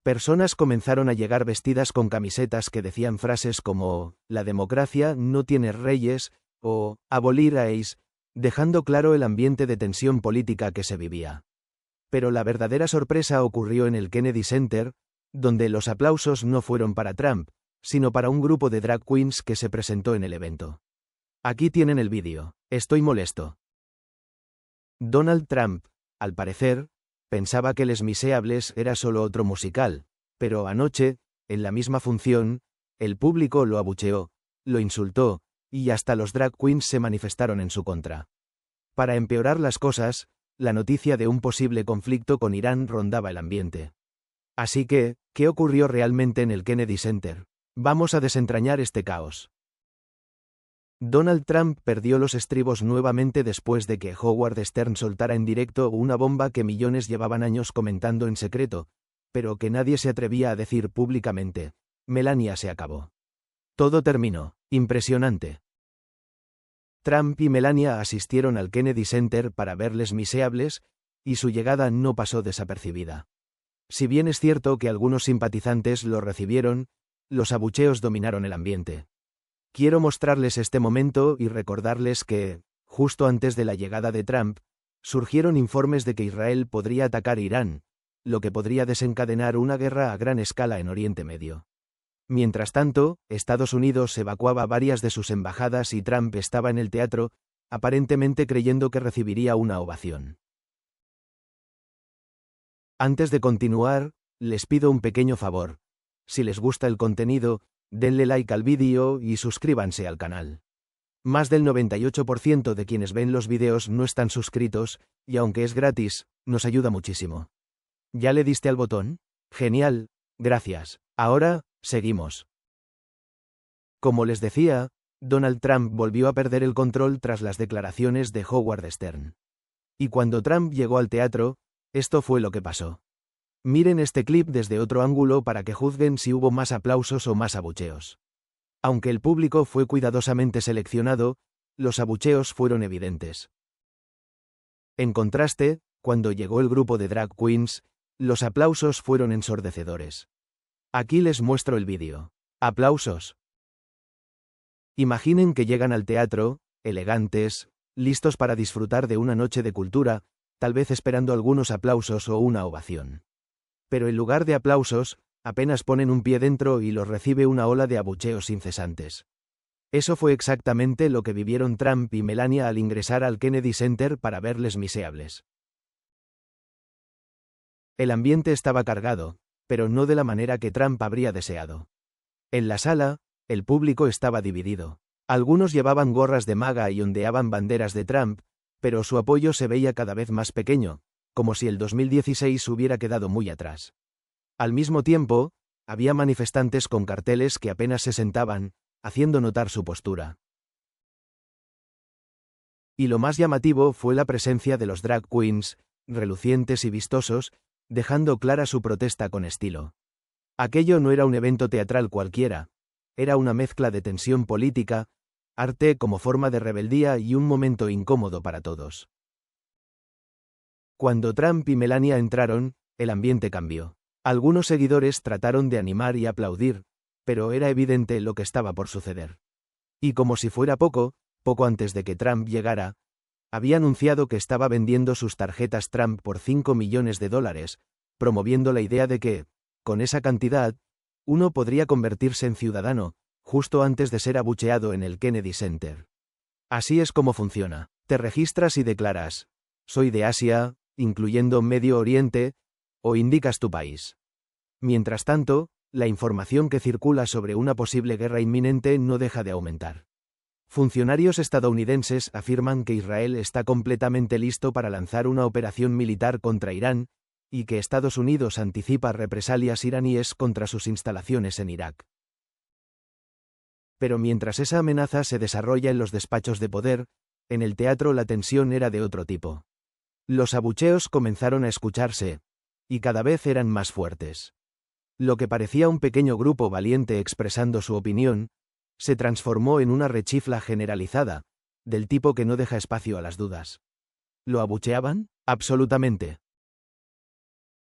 Personas comenzaron a llegar vestidas con camisetas que decían frases como «La democracia no tiene reyes» o «Abolir a Ace», dejando claro el ambiente de tensión política que se vivía. Pero la verdadera sorpresa ocurrió en el Kennedy Center, donde los aplausos no fueron para Trump, sino para un grupo de drag queens que se presentó en el evento. Aquí tienen el vídeo. Estoy molesto. Donald Trump, al parecer, pensaba que Les Miserables era solo otro musical, pero anoche, en la misma función, el público lo abucheó, lo insultó, y hasta los drag queens se manifestaron en su contra. Para empeorar las cosas, la noticia de un posible conflicto con Irán rondaba el ambiente. Así que, ¿qué ocurrió realmente en el Kennedy Center? Vamos a desentrañar este caos. Donald Trump perdió los estribos nuevamente después de que Howard Stern soltara en directo una bomba que millones llevaban años comentando en secreto, pero que nadie se atrevía a decir públicamente. Melania se acabó. Todo terminó. Impresionante. Trump y Melania asistieron al Kennedy Center para ver Les Miserables, y su llegada no pasó desapercibida. Si bien es cierto que algunos simpatizantes lo recibieron, los abucheos dominaron el ambiente. Quiero mostrarles este momento y recordarles que, justo antes de la llegada de Trump, surgieron informes de que Israel podría atacar Irán, lo que podría desencadenar una guerra a gran escala en Oriente Medio. Mientras tanto, Estados Unidos evacuaba varias de sus embajadas y Trump estaba en el teatro, aparentemente creyendo que recibiría una ovación. Antes de continuar, les pido un pequeño favor. Si les gusta el contenido, denle like al vídeo y suscríbanse al canal. Más del 98% de quienes ven los vídeos no están suscritos, y aunque es gratis, nos ayuda muchísimo. ¿Ya le diste al botón? Genial, gracias. Ahora, seguimos. Como les decía, Donald Trump volvió a perder el control tras las declaraciones de Howard Stern. Y cuando Trump llegó al teatro, esto fue lo que pasó. Miren este clip desde otro ángulo para que juzguen si hubo más aplausos o más abucheos. Aunque el público fue cuidadosamente seleccionado, los abucheos fueron evidentes. En contraste, cuando llegó el grupo de drag queens, los aplausos fueron ensordecedores. Aquí les muestro el vídeo. Aplausos. Imaginen que llegan al teatro, elegantes, listos para disfrutar de una noche de cultura, tal vez esperando algunos aplausos o una ovación. Pero en lugar de aplausos, apenas ponen un pie dentro y los recibe una ola de abucheos incesantes. Eso fue exactamente lo que vivieron Trump y Melania al ingresar al Kennedy Center para ver Les Miserables. El ambiente estaba cargado, pero no de la manera que Trump habría deseado. En la sala, el público estaba dividido. Algunos llevaban gorras de MAGA y ondeaban banderas de Trump, pero su apoyo se veía cada vez más pequeño, como si el 2016 hubiera quedado muy atrás. Al mismo tiempo, había manifestantes con carteles que apenas se sentaban, haciendo notar su postura. Y lo más llamativo fue la presencia de los drag queens, relucientes y vistosos, dejando clara su protesta con estilo. Aquello no era un evento teatral cualquiera, era una mezcla de tensión política, arte como forma de rebeldía y un momento incómodo para todos. Cuando Trump y Melania entraron, el ambiente cambió. Algunos seguidores trataron de animar y aplaudir, pero era evidente lo que estaba por suceder. Y como si fuera poco antes de que Trump llegara, había anunciado que estaba vendiendo sus tarjetas Trump por $5 millones, promoviendo la idea de que, con esa cantidad, uno podría convertirse en ciudadano, justo antes de ser abucheado en el Kennedy Center. Así es como funciona. Te registras y declaras, soy de Asia, incluyendo Medio Oriente, o indicas tu país. Mientras tanto, la información que circula sobre una posible guerra inminente no deja de aumentar. Funcionarios estadounidenses afirman que Israel está completamente listo para lanzar una operación militar contra Irán, y que Estados Unidos anticipa represalias iraníes contra sus instalaciones en Irak. Pero mientras esa amenaza se desarrolla en los despachos de poder, en el teatro la tensión era de otro tipo. Los abucheos comenzaron a escucharse, y cada vez eran más fuertes. Lo que parecía un pequeño grupo valiente expresando su opinión, se transformó en una rechifla generalizada, del tipo que no deja espacio a las dudas. ¿Lo abucheaban? Absolutamente.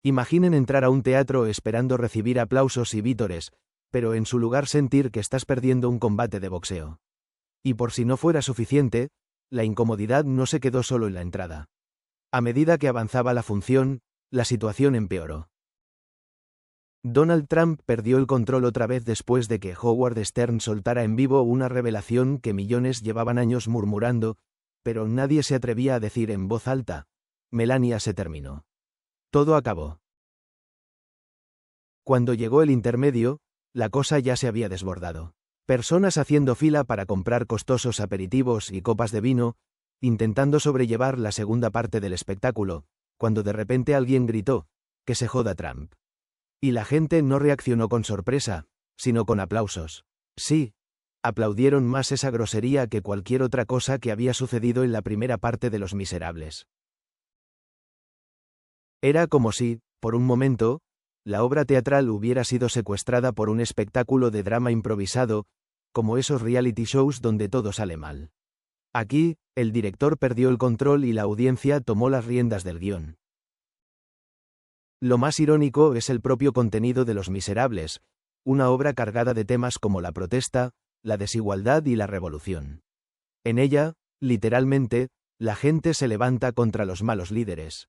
Imaginen entrar a un teatro esperando recibir aplausos y vítores, pero en su lugar sentir que estás perdiendo un combate de boxeo. Y por si no fuera suficiente, la incomodidad no se quedó solo en la entrada. A medida que avanzaba la función, la situación empeoró. Donald Trump perdió el control otra vez después de que Howard Stern soltara en vivo una revelación que millones llevaban años murmurando, pero nadie se atrevía a decir en voz alta: Melania se terminó. Todo acabó. Cuando llegó el intermedio, la cosa ya se había desbordado. Personas haciendo fila para comprar costosos aperitivos y copas de vino, intentando sobrellevar la segunda parte del espectáculo, cuando de repente alguien gritó: «¡Que se joda Trump!». Y la gente no reaccionó con sorpresa, sino con aplausos. Sí, aplaudieron más esa grosería que cualquier otra cosa que había sucedido en la primera parte de Los Miserables. Era como si, por un momento, la obra teatral hubiera sido secuestrada por un espectáculo de drama improvisado, como esos reality shows donde todo sale mal. Aquí, el director perdió el control y la audiencia tomó las riendas del guión. Lo más irónico es el propio contenido de Los Miserables, una obra cargada de temas como la protesta, la desigualdad y la revolución. En ella, literalmente, la gente se levanta contra los malos líderes.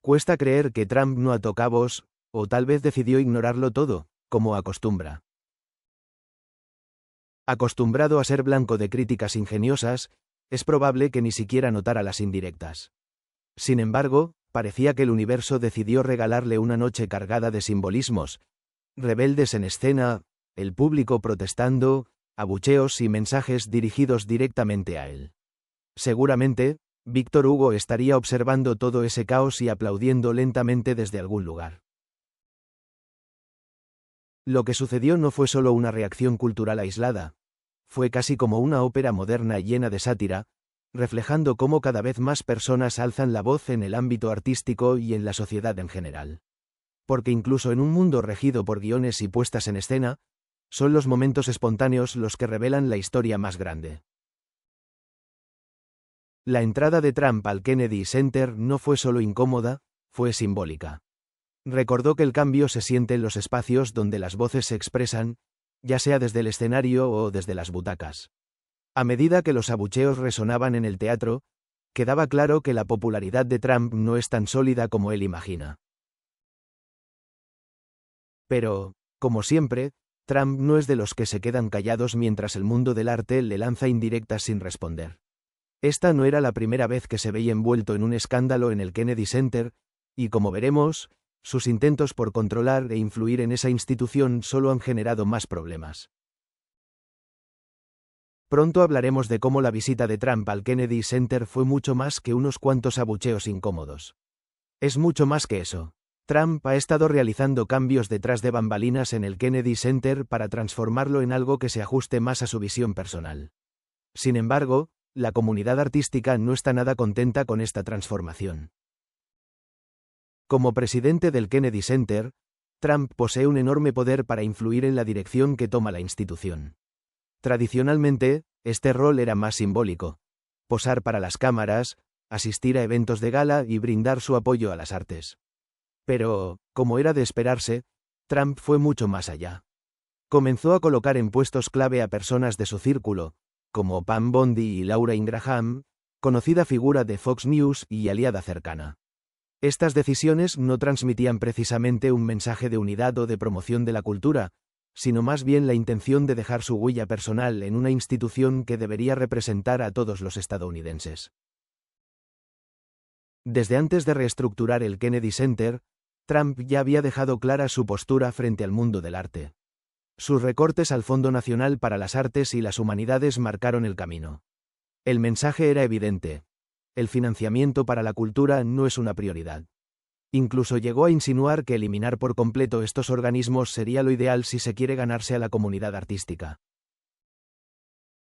Cuesta creer que Trump no ató cabos, o tal vez decidió ignorarlo todo, como acostumbra. Acostumbrado a ser blanco de críticas ingeniosas, es probable que ni siquiera notara las indirectas. Sin embargo, parecía que el universo decidió regalarle una noche cargada de simbolismos, rebeldes en escena, el público protestando, abucheos y mensajes dirigidos directamente a él. Seguramente, Víctor Hugo estaría observando todo ese caos y aplaudiendo lentamente desde algún lugar. Lo que sucedió no fue solo una reacción cultural aislada, fue casi como una ópera moderna llena de sátira, reflejando cómo cada vez más personas alzan la voz en el ámbito artístico y en la sociedad en general. Porque incluso en un mundo regido por guiones y puestas en escena, son los momentos espontáneos los que revelan la historia más grande. La entrada de Trump al Kennedy Center no fue solo incómoda, fue simbólica. Recordó que el cambio se siente en los espacios donde las voces se expresan, ya sea desde el escenario o desde las butacas. A medida que los abucheos resonaban en el teatro, quedaba claro que la popularidad de Trump no es tan sólida como él imagina. Pero, como siempre, Trump no es de los que se quedan callados mientras el mundo del arte le lanza indirectas sin responder. Esta no era la primera vez que se veía envuelto en un escándalo en el Kennedy Center, y como veremos, sus intentos por controlar e influir en esa institución solo han generado más problemas. Pronto hablaremos de cómo la visita de Trump al Kennedy Center fue mucho más que unos cuantos abucheos incómodos. Es mucho más que eso. Trump ha estado realizando cambios detrás de bambalinas en el Kennedy Center para transformarlo en algo que se ajuste más a su visión personal. Sin embargo, la comunidad artística no está nada contenta con esta transformación. Como presidente del Kennedy Center, Trump posee un enorme poder para influir en la dirección que toma la institución. Tradicionalmente, este rol era más simbólico: posar para las cámaras, asistir a eventos de gala y brindar su apoyo a las artes. Pero, como era de esperarse, Trump fue mucho más allá. Comenzó a colocar en puestos clave a personas de su círculo, como Pam Bondi y Laura Ingraham, conocida figura de Fox News y aliada cercana. Estas decisiones no transmitían precisamente un mensaje de unidad o de promoción de la cultura, sino más bien la intención de dejar su huella personal en una institución que debería representar a todos los estadounidenses. Desde antes de reestructurar el Kennedy Center, Trump ya había dejado clara su postura frente al mundo del arte. Sus recortes al Fondo Nacional para las Artes y las Humanidades marcaron el camino. El mensaje era evidente: el financiamiento para la cultura no es una prioridad. Incluso llegó a insinuar que eliminar por completo estos organismos sería lo ideal si se quiere ganarse a la comunidad artística.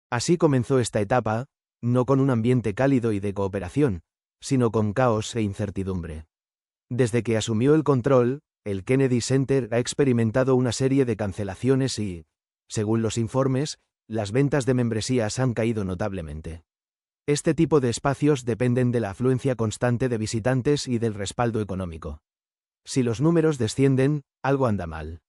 Así comenzó esta etapa, no con un ambiente cálido y de cooperación, sino con caos e incertidumbre. Desde que asumió el control, el Kennedy Center ha experimentado una serie de cancelaciones y, según los informes, las ventas de membresías han caído notablemente. Este tipo de espacios dependen de la afluencia constante de visitantes y del respaldo económico. Si los números descienden, algo anda mal.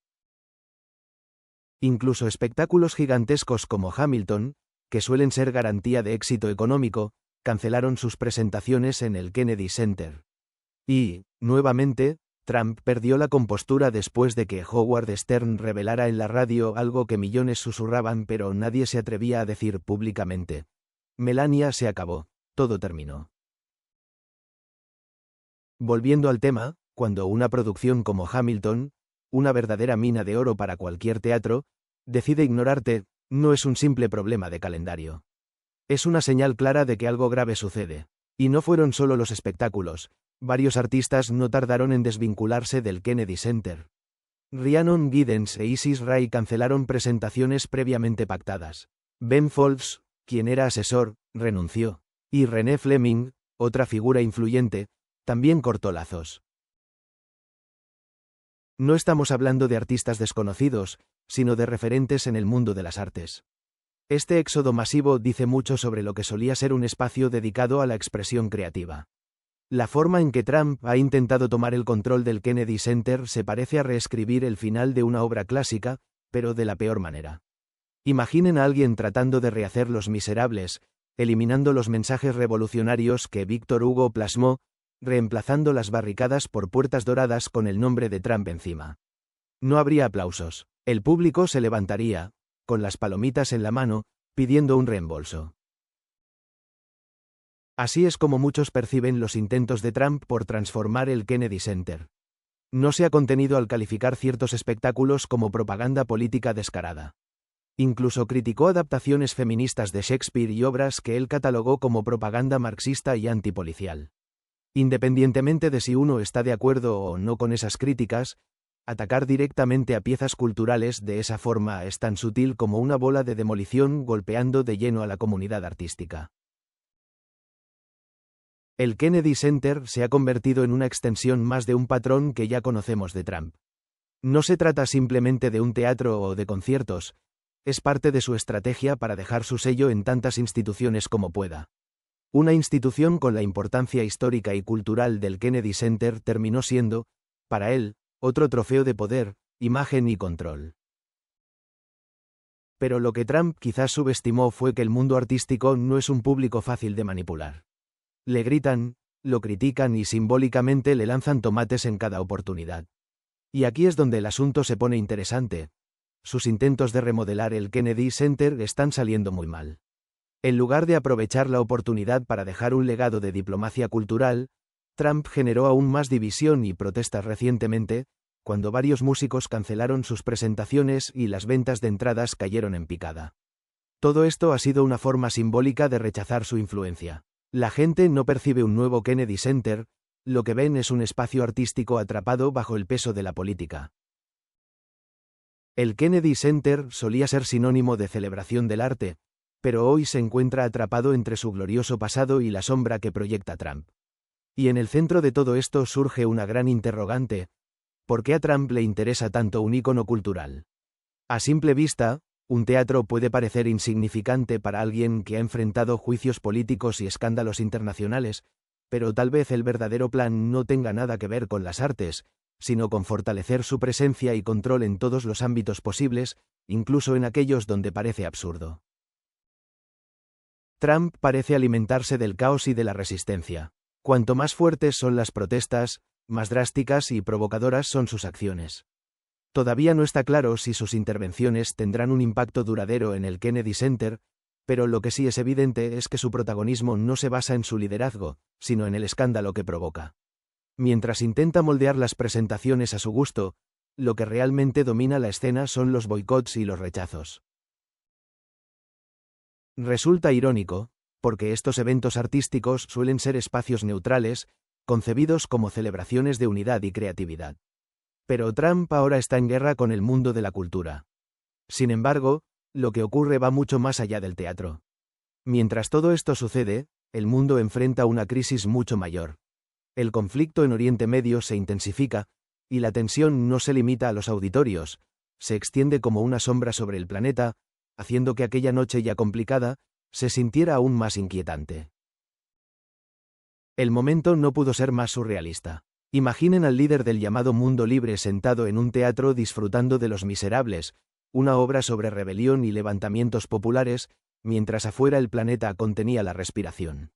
Incluso espectáculos gigantescos como Hamilton, que suelen ser garantía de éxito económico, cancelaron sus presentaciones en el Kennedy Center. Y, nuevamente, Trump perdió la compostura después de que Howard Stern revelara en la radio algo que millones susurraban pero nadie se atrevía a decir públicamente. Melania se acabó. Todo terminó. Volviendo al tema, cuando una producción como Hamilton, una verdadera mina de oro para cualquier teatro, decide ignorarte, no es un simple problema de calendario. Es una señal clara de que algo grave sucede. Y no fueron solo los espectáculos. Varios artistas no tardaron en desvincularse del Kennedy Center. Rhiannon Giddens e Isis Ray cancelaron presentaciones previamente pactadas. Ben Folds, quien era asesor, renunció. Y René Fleming, otra figura influyente, también cortó lazos. No estamos hablando de artistas desconocidos, sino de referentes en el mundo de las artes. Este éxodo masivo dice mucho sobre lo que solía ser un espacio dedicado a la expresión creativa. La forma en que Trump ha intentado tomar el control del Kennedy Center se parece a reescribir el final de una obra clásica, pero de la peor manera. Imaginen a alguien tratando de rehacer Los Miserables, eliminando los mensajes revolucionarios que Víctor Hugo plasmó, reemplazando las barricadas por puertas doradas con el nombre de Trump encima. No habría aplausos. El público se levantaría, con las palomitas en la mano, pidiendo un reembolso. Así es como muchos perciben los intentos de Trump por transformar el Kennedy Center. No se ha contenido al calificar ciertos espectáculos como propaganda política descarada. Incluso criticó adaptaciones feministas de Shakespeare y obras que él catalogó como propaganda marxista y antipolicial. Independientemente de si uno está de acuerdo o no con esas críticas, atacar directamente a piezas culturales de esa forma es tan sutil como una bola de demolición golpeando de lleno a la comunidad artística. El Kennedy Center se ha convertido en una extensión más de un patrón que ya conocemos de Trump. No se trata simplemente de un teatro o de conciertos, es parte de su estrategia para dejar su sello en tantas instituciones como pueda. Una institución con la importancia histórica y cultural del Kennedy Center terminó siendo, para él, otro trofeo de poder, imagen y control. Pero lo que Trump quizás subestimó fue que el mundo artístico no es un público fácil de manipular. Le gritan, lo critican y simbólicamente le lanzan tomates en cada oportunidad. Y aquí es donde el asunto se pone interesante. Sus intentos de remodelar el Kennedy Center están saliendo muy mal. En lugar de aprovechar la oportunidad para dejar un legado de diplomacia cultural, Trump generó aún más división y protestas recientemente, cuando varios músicos cancelaron sus presentaciones y las ventas de entradas cayeron en picada. Todo esto ha sido una forma simbólica de rechazar su influencia. La gente no percibe un nuevo Kennedy Center, lo que ven es un espacio artístico atrapado bajo el peso de la política. El Kennedy Center solía ser sinónimo de celebración del arte, pero hoy se encuentra atrapado entre su glorioso pasado y la sombra que proyecta Trump. Y en el centro de todo esto surge una gran interrogante: ¿por qué a Trump le interesa tanto un ícono cultural? A simple vista, un teatro puede parecer insignificante para alguien que ha enfrentado juicios políticos y escándalos internacionales, pero tal vez el verdadero plan no tenga nada que ver con las artes, sino con fortalecer su presencia y control en todos los ámbitos posibles, incluso en aquellos donde parece absurdo. Trump parece alimentarse del caos y de la resistencia. Cuanto más fuertes son las protestas, más drásticas y provocadoras son sus acciones. Todavía no está claro si sus intervenciones tendrán un impacto duradero en el Kennedy Center, pero lo que sí es evidente es que su protagonismo no se basa en su liderazgo, sino en el escándalo que provoca. Mientras intenta moldear las presentaciones a su gusto, lo que realmente domina la escena son los boicots y los rechazos. Resulta irónico, porque estos eventos artísticos suelen ser espacios neutrales, concebidos como celebraciones de unidad y creatividad. Pero Trump ahora está en guerra con el mundo de la cultura. Sin embargo, lo que ocurre va mucho más allá del teatro. Mientras todo esto sucede, el mundo enfrenta una crisis mucho mayor. El conflicto en Oriente Medio se intensifica, y la tensión no se limita a los auditorios, se extiende como una sombra sobre el planeta, haciendo que aquella noche ya complicada, se sintiera aún más inquietante. El momento no pudo ser más surrealista. Imaginen al líder del llamado mundo libre sentado en un teatro disfrutando de Los Miserables, una obra sobre rebelión y levantamientos populares, mientras afuera el planeta contenía la respiración.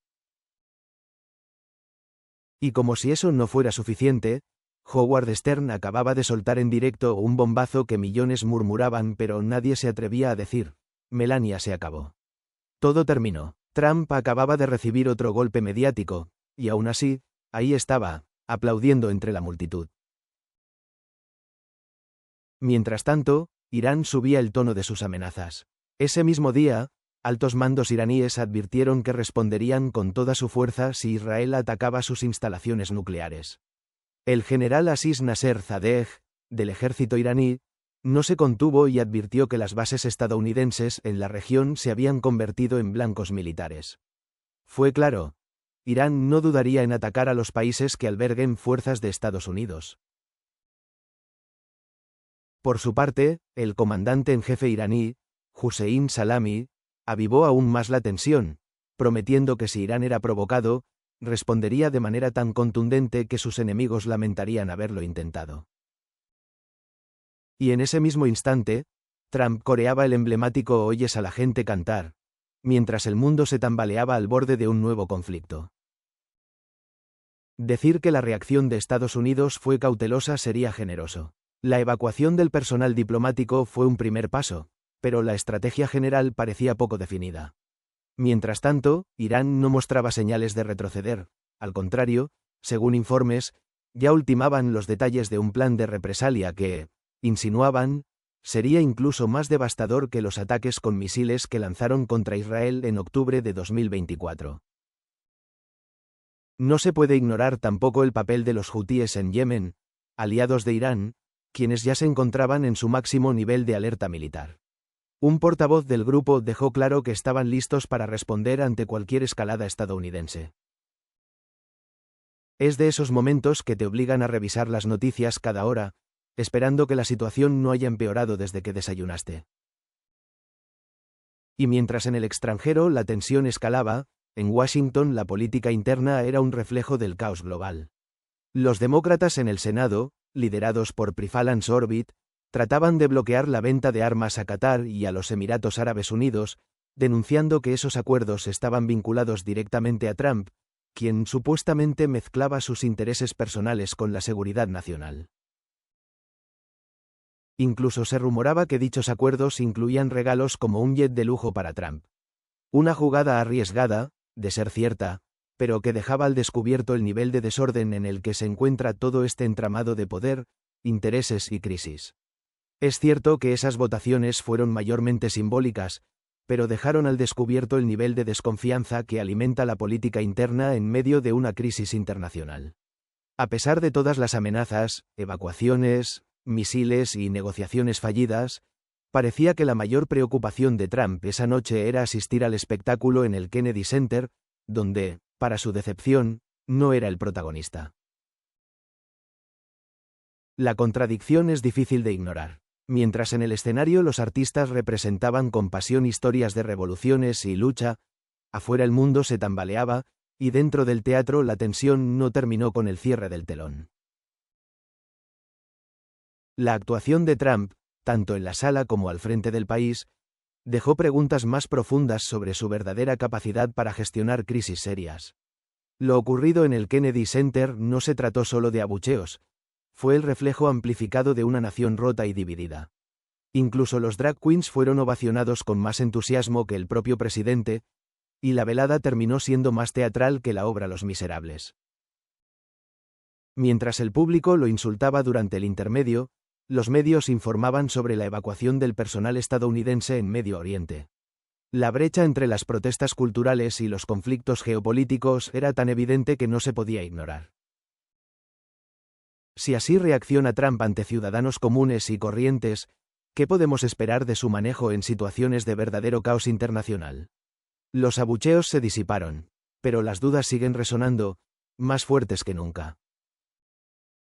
Y como si eso no fuera suficiente, Howard Stern acababa de soltar en directo un bombazo que millones murmuraban pero nadie se atrevía a decir: Melania se acabó. Todo terminó. Trump acababa de recibir otro golpe mediático, y aún así, ahí estaba, aplaudiendo entre la multitud. Mientras tanto, Irán subía el tono de sus amenazas. Ese mismo día, altos mandos iraníes advirtieron que responderían con toda su fuerza si Israel atacaba sus instalaciones nucleares. El general Aziz Nasser Zadeh, del ejército iraní, no se contuvo y advirtió que las bases estadounidenses en la región se habían convertido en blancos militares. Fue claro: Irán no dudaría en atacar a los países que alberguen fuerzas de Estados Unidos. Por su parte, el comandante en jefe iraní, Hussein Salami, avivó aún más la tensión, prometiendo que si Irán era provocado, respondería de manera tan contundente que sus enemigos lamentarían haberlo intentado. Y en ese mismo instante, Trump coreaba el emblemático "Oyes a la gente cantar", mientras el mundo se tambaleaba al borde de un nuevo conflicto. Decir que la reacción de Estados Unidos fue cautelosa sería generoso. La evacuación del personal diplomático fue un primer paso, pero la estrategia general parecía poco definida. Mientras tanto, Irán no mostraba señales de retroceder, al contrario, según informes, ya ultimaban los detalles de un plan de represalia que, insinuaban, sería incluso más devastador que los ataques con misiles que lanzaron contra Israel en octubre de 2024. No se puede ignorar tampoco el papel de los hutíes en Yemen, aliados de Irán, quienes ya se encontraban en su máximo nivel de alerta militar. Un portavoz del grupo dejó claro que estaban listos para responder ante cualquier escalada estadounidense. Es de esos momentos que te obligan a revisar las noticias cada hora, esperando que la situación no haya empeorado desde que desayunaste. Y mientras en el extranjero la tensión escalaba, en Washington la política interna era un reflejo del caos global. Los demócratas en el Senado, liderados por Prifalance Orbit, trataban de bloquear la venta de armas a Qatar y a los Emiratos Árabes Unidos, denunciando que esos acuerdos estaban vinculados directamente a Trump, quien supuestamente mezclaba sus intereses personales con la seguridad nacional. Incluso se rumoraba que dichos acuerdos incluían regalos como un jet de lujo para Trump. Una jugada arriesgada, de ser cierta, pero que dejaba al descubierto el nivel de desorden en el que se encuentra todo este entramado de poder, intereses y crisis. Es cierto que esas votaciones fueron mayormente simbólicas, pero dejaron al descubierto el nivel de desconfianza que alimenta la política interna en medio de una crisis internacional. A pesar de todas las amenazas, evacuaciones, misiles y negociaciones fallidas, parecía que la mayor preocupación de Trump esa noche era asistir al espectáculo en el Kennedy Center, donde, para su decepción, no era el protagonista. La contradicción es difícil de ignorar. Mientras en el escenario los artistas representaban con pasión historias de revoluciones y lucha, afuera el mundo se tambaleaba, y dentro del teatro la tensión no terminó con el cierre del telón. La actuación de Trump, tanto en la sala como al frente del país, dejó preguntas más profundas sobre su verdadera capacidad para gestionar crisis serias. Lo ocurrido en el Kennedy Center no se trató solo de abucheos, fue el reflejo amplificado de una nación rota y dividida. Incluso los drag queens fueron ovacionados con más entusiasmo que el propio presidente, y la velada terminó siendo más teatral que la obra Los Miserables. Mientras el público lo insultaba durante el intermedio, los medios informaban sobre la evacuación del personal estadounidense en Medio Oriente. La brecha entre las protestas culturales y los conflictos geopolíticos era tan evidente que no se podía ignorar. Si así reacciona Trump ante ciudadanos comunes y corrientes, ¿qué podemos esperar de su manejo en situaciones de verdadero caos internacional? Los abucheos se disiparon, pero las dudas siguen resonando, más fuertes que nunca.